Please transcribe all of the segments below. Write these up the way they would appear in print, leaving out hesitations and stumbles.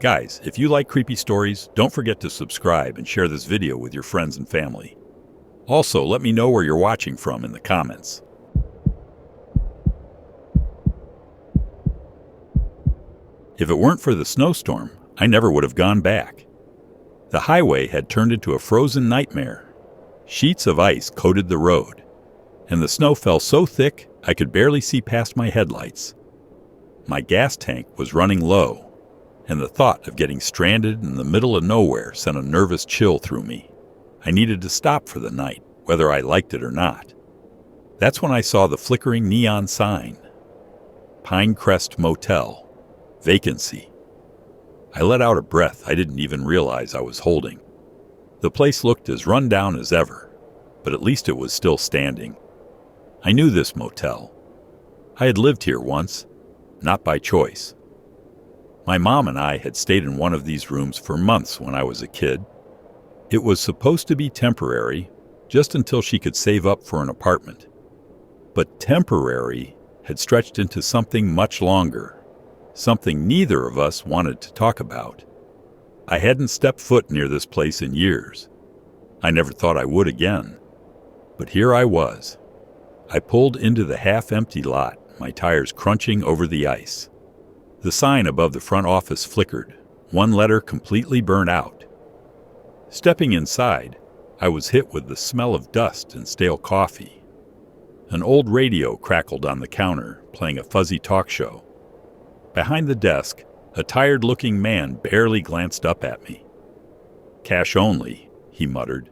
Guys, if you like creepy stories, don't forget to subscribe and share this video with your friends and family. Also, let me know where you're watching from in the comments. If it weren't for the snowstorm, I never would have gone back. The highway had turned into a frozen nightmare. Sheets of ice coated the road, and the snow fell so thick I could barely see past my headlights. My gas tank was running low, and the thought of getting stranded in the middle of nowhere sent a nervous chill through me. I needed to stop for the night, whether I liked it or not. That's when I saw the flickering neon sign. Pinecrest Motel. Vacancy. I let out a breath I didn't even realize I was holding. The place looked as run down as ever, but at least it was still standing. I knew this motel. I had lived here once, not by choice. My mom and I had stayed in one of these rooms for months when I was a kid. It was supposed to be temporary, just until she could save up for an apartment. But temporary had stretched into something much longer, something neither of us wanted to talk about. I hadn't stepped foot near this place in years. I never thought I would again. But here I was. I pulled into the half-empty lot, my tires crunching over the ice. The sign above the front office flickered, one letter completely burned out. Stepping inside, I was hit with the smell of dust and stale coffee. An old radio crackled on the counter, playing a fuzzy talk show. Behind the desk, a tired-looking man barely glanced up at me. "Cash only," he muttered.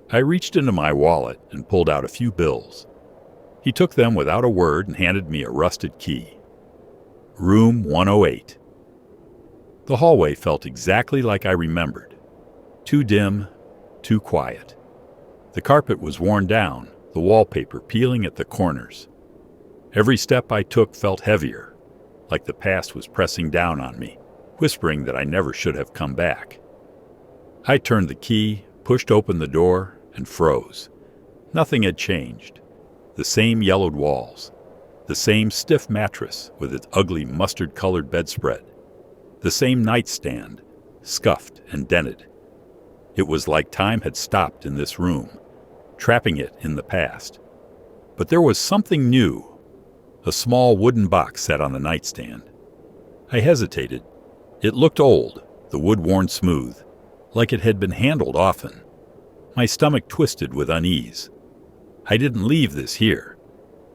I reached into my wallet and pulled out a few bills. He took them without a word and handed me a rusted key. Room 108. The hallway felt exactly like I remembered. Too dim, too quiet. The carpet was worn down, the wallpaper peeling at the corners. Every step I took felt heavier, like the past was pressing down on me, whispering that I never should have come back. I turned the key, pushed open the door, and froze. Nothing had changed. The same yellowed walls. The same stiff mattress with its ugly mustard-colored bedspread. The same nightstand, scuffed and dented. It was like time had stopped in this room, trapping it in the past. But there was something new. A small wooden box sat on the nightstand. I hesitated. It looked old, the wood worn smooth, like it had been handled often. My stomach twisted with unease. I didn't leave this here.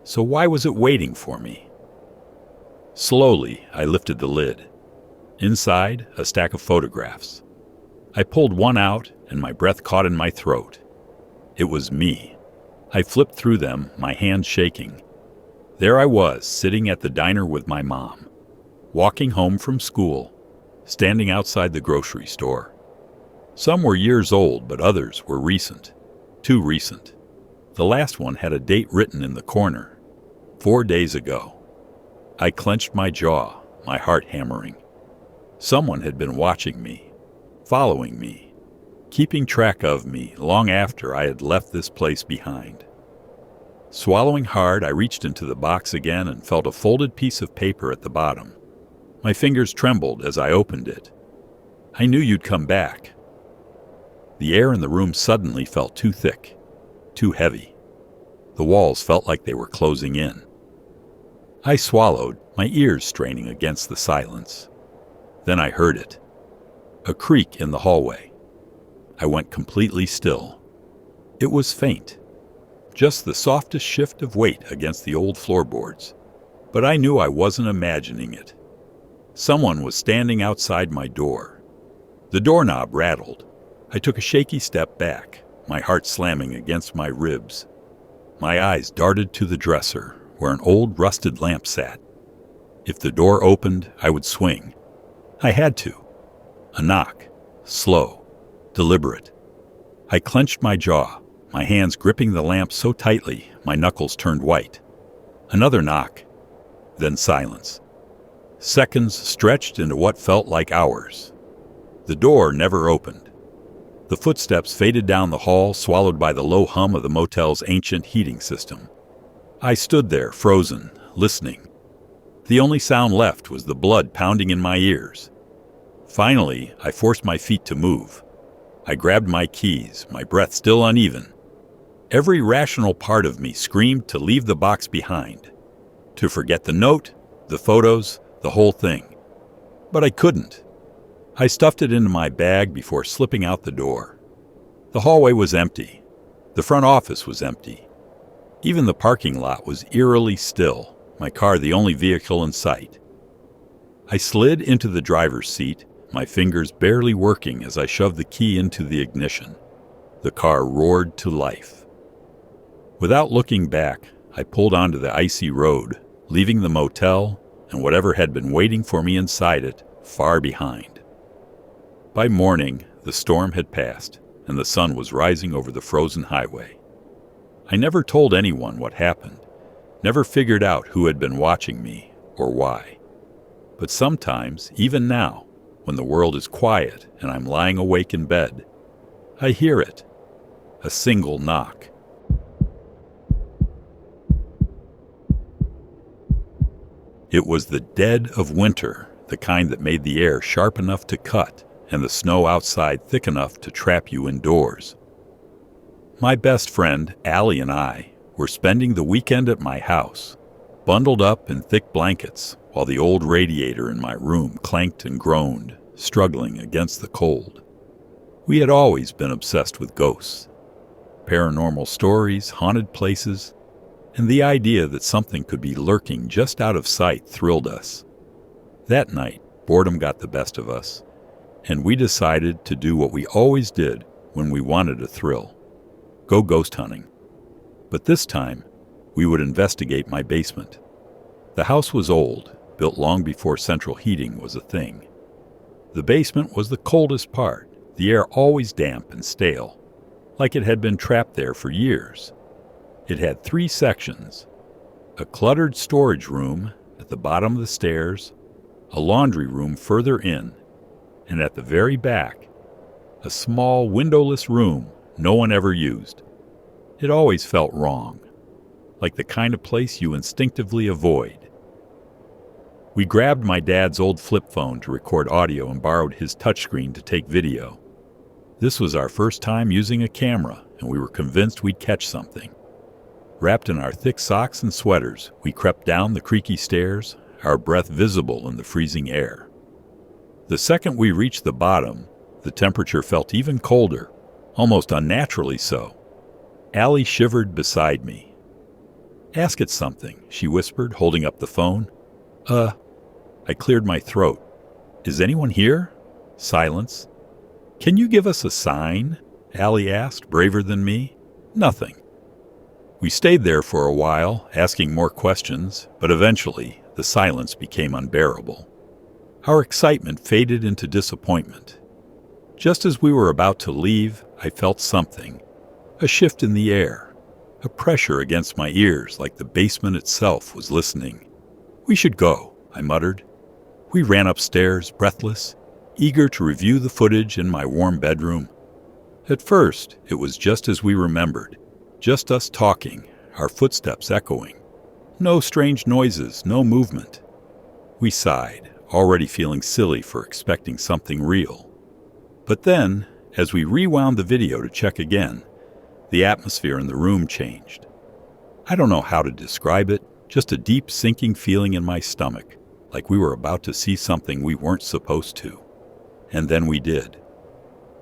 So why was it waiting for me? Slowly, I lifted the lid. Inside, a stack of photographs. I pulled one out, and my breath caught in my throat. It was me. I flipped through them, my hands shaking. There I was, sitting at the diner with my mom, walking home from school, standing outside the grocery store. Some were years old, but others were recent. Too recent. The last one had a date written in the corner. 4 days ago. I clenched my jaw, my heart hammering. Someone had been watching me, following me, keeping track of me long after I had left this place behind. Swallowing hard, I reached into the box again and felt a folded piece of paper at the bottom. My fingers trembled as I opened it. I knew you'd come back. The air in the room suddenly felt too thick, too heavy. The walls felt like they were closing in. I swallowed, my ears straining against the silence. Then I heard it. A creak in the hallway. I went completely still. It was faint. Just the softest shift of weight against the old floorboards. But I knew I wasn't imagining it. Someone was standing outside my door. The doorknob rattled. I took a shaky step back, my heart slamming against my ribs. My eyes darted to the dresser, where an old rusted lamp sat. If the door opened, I would swing. I had to. A knock. Slow. Deliberate. I clenched my jaw, my hands gripping the lamp so tightly my knuckles turned white. Another knock. Then silence. Seconds stretched into what felt like hours. The door never opened. The footsteps faded down the hall, swallowed by the low hum of the motel's ancient heating system. I stood there, frozen, listening. The only sound left was the blood pounding in my ears. Finally, I forced my feet to move. I grabbed my keys, my breath still uneven. Every rational part of me screamed to leave the box behind, to forget the note, the photos, the whole thing. But I couldn't. I stuffed it into my bag before slipping out the door. The hallway was empty. The front office was empty. Even the parking lot was eerily still, my car the only vehicle in sight. I slid into the driver's seat, my fingers barely working as I shoved the key into the ignition. The car roared to life. Without looking back, I pulled onto the icy road, leaving the motel and whatever had been waiting for me inside it far behind. By morning, the storm had passed, and the sun was rising over the frozen highway. I never told anyone what happened, never figured out who had been watching me or why. But sometimes, even now, when the world is quiet and I'm lying awake in bed, I hear it. A single knock. It was the dead of winter, the kind that made the air sharp enough to cut and the snow outside thick enough to trap you indoors. My best friend, Allie, and I were spending the weekend at my house, bundled up in thick blankets while the old radiator in my room clanked and groaned, struggling against the cold. We had always been obsessed with ghosts, paranormal stories, haunted places, and the idea that something could be lurking just out of sight thrilled us. That night, boredom got the best of us, and we decided to do what we always did when we wanted a thrill: go ghost hunting. But this time, we would investigate my basement. The house was old, built long before central heating was a thing. The basement was the coldest part, the air always damp and stale, like it had been trapped there for years. It had 3 sections: a cluttered storage room at the bottom of the stairs, a laundry room further in, and at the very back, a small windowless room no one ever used. It always felt wrong, like the kind of place you instinctively avoid. We grabbed my dad's old flip phone to record audio and borrowed his touchscreen to take video. This was our first time using a camera, and we were convinced we'd catch something. Wrapped in our thick socks and sweaters, we crept down the creaky stairs, our breath visible in the freezing air. The second we reached the bottom, the temperature felt even colder, almost unnaturally so. Allie shivered beside me. "Ask it something," she whispered, holding up the phone. I cleared my throat. "Is anyone here?" Silence. "Can you give us a sign?" Allie asked, braver than me. Nothing. We stayed there for a while, asking more questions, but eventually the silence became unbearable. Our excitement faded into disappointment. Just as we were about to leave, I felt something, a shift in the air, a pressure against my ears like the basement itself was listening. "We should go," I muttered. We ran upstairs, breathless, eager to review the footage in my warm bedroom. At first, it was just as we remembered, just us talking, our footsteps echoing. No strange noises, no movement. We sighed, already feeling silly for expecting something real. But then, as we rewound the video to check again, the atmosphere in the room changed. I don't know how to describe it, just a deep sinking feeling in my stomach, like we were about to see something we weren't supposed to. And then we did.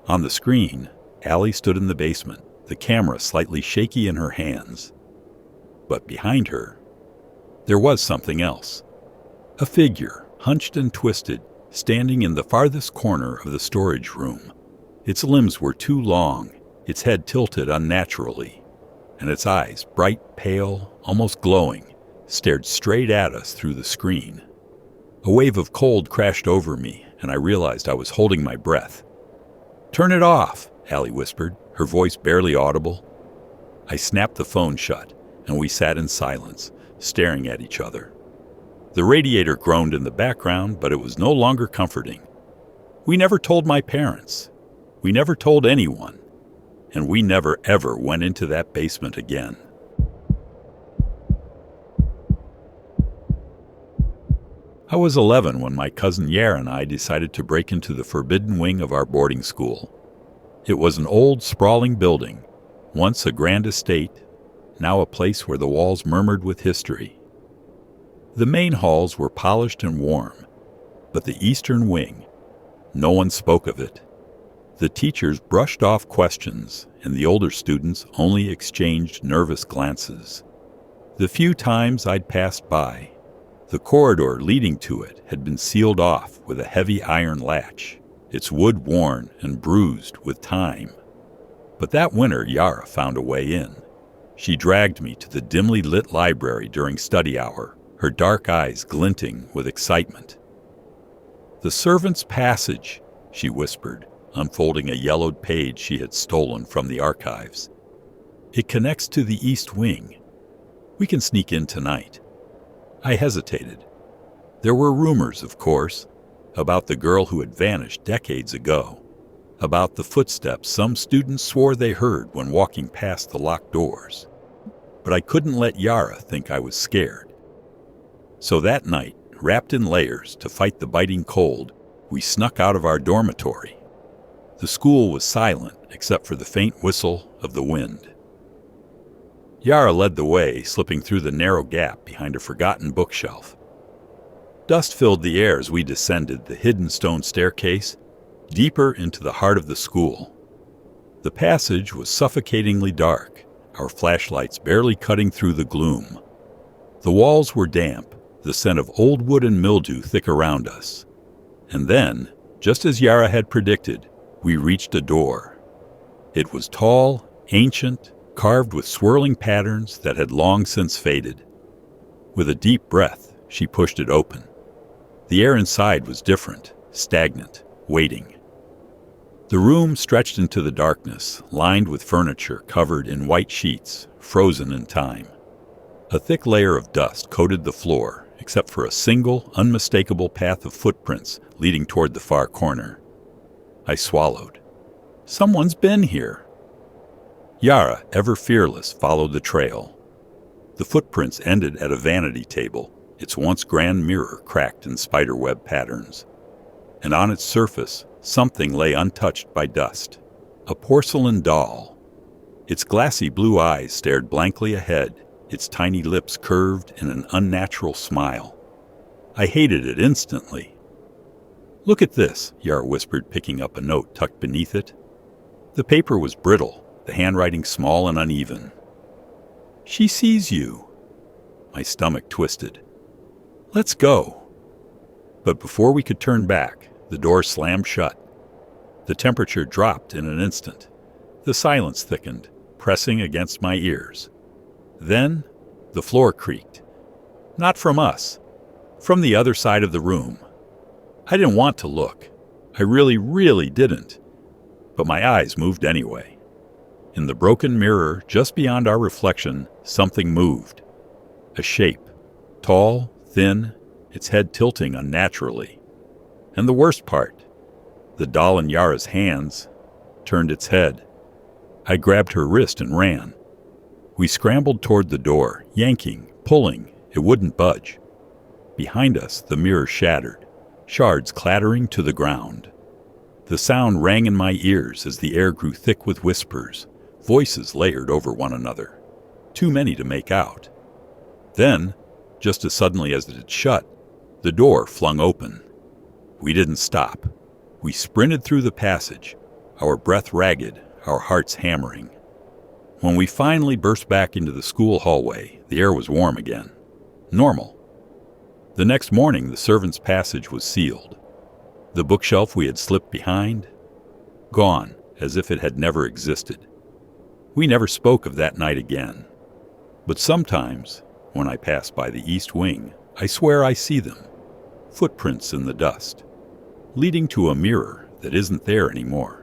On the screen, Allie stood in the basement, the camera slightly shaky in her hands. But behind her, there was something else. A figure, hunched and twisted, standing in the farthest corner of the storage room. Its limbs were too long, its head tilted unnaturally, and its eyes, bright, pale, almost glowing, stared straight at us through the screen. A wave of cold crashed over me, and I realized I was holding my breath. "Turn it off," Allie whispered, her voice barely audible. I snapped the phone shut, and we sat in silence, staring at each other. The radiator groaned in the background, but it was no longer comforting. We never told my parents. We never told anyone. And we never ever went into that basement again. I was 11 when my cousin Yara and I decided to break into the forbidden wing of our boarding school. It was an old, sprawling building, once a grand estate, now a place where the walls murmured with history. The main halls were polished and warm, but the eastern wing, no one spoke of it. The teachers brushed off questions, and the older students only exchanged nervous glances. The few times I'd passed by, the corridor leading to it had been sealed off with a heavy iron latch, its wood worn and bruised with time. But that winter, Yara found a way in. She dragged me to the dimly lit library during study hour, her dark eyes glinting with excitement. "The servants' passage," she whispered, unfolding a yellowed page she had stolen from the archives. "It connects to the east wing. We can sneak in tonight." I hesitated. There were rumors, of course, about the girl who had vanished decades ago, about the footsteps some students swore they heard when walking past the locked doors. But I couldn't let Yara think I was scared. So that night, wrapped in layers to fight the biting cold, we snuck out of our dormitory. The school was silent except for the faint whistle of the wind. Yara led the way, slipping through the narrow gap behind a forgotten bookshelf. Dust filled the air as we descended the hidden stone staircase, deeper into the heart of the school. The passage was suffocatingly dark, our flashlights barely cutting through the gloom. The walls were damp, the scent of old wood and mildew thick around us. And then, just as Yara had predicted, we reached a door. It was tall, ancient, carved with swirling patterns that had long since faded. With a deep breath, she pushed it open. The air inside was different, stagnant, waiting. The room stretched into the darkness, lined with furniture covered in white sheets, frozen in time. A thick layer of dust coated the floor, except for a single, unmistakable path of footprints leading toward the far corner. I swallowed. Someone's been here. Yara, ever fearless, followed the trail. The footprints ended at a vanity table, its once grand mirror cracked in spiderweb patterns. And on its surface, something lay untouched by dust. A porcelain doll. Its glassy blue eyes stared blankly ahead, its tiny lips curved in an unnatural smile. I hated it instantly. "Look at this," Yara whispered, picking up a note tucked beneath it. The paper was brittle, the handwriting small and uneven. "She sees you." My stomach twisted. "Let's go." But before we could turn back, the door slammed shut. The temperature dropped in an instant. The silence thickened, pressing against my ears. Then, the floor creaked. Not from us, from the other side of the room. I didn't want to look. I really didn't. But my eyes moved anyway. In the broken mirror, just beyond our reflection, something moved. A shape, tall, thin, its head tilting unnaturally. And the worst part, the doll in Yara's hands turned its head. I grabbed her wrist and ran. We scrambled toward the door, yanking, pulling. It wouldn't budge. Behind us, the mirror shattered, shards clattering to the ground. The sound rang in my ears as the air grew thick with whispers, voices layered over one another. Too many to make out. Then, just as suddenly as it had shut, the door flung open. We didn't stop. We sprinted through the passage, our breath ragged, our hearts hammering. When we finally burst back into the school hallway, the air was warm again. Normal. The next morning, the servants' passage was sealed. The bookshelf we had slipped behind, gone, as if it had never existed. We never spoke of that night again. But sometimes, when I pass by the east wing, I swear I see them. Footprints in the dust, leading to a mirror that isn't there anymore.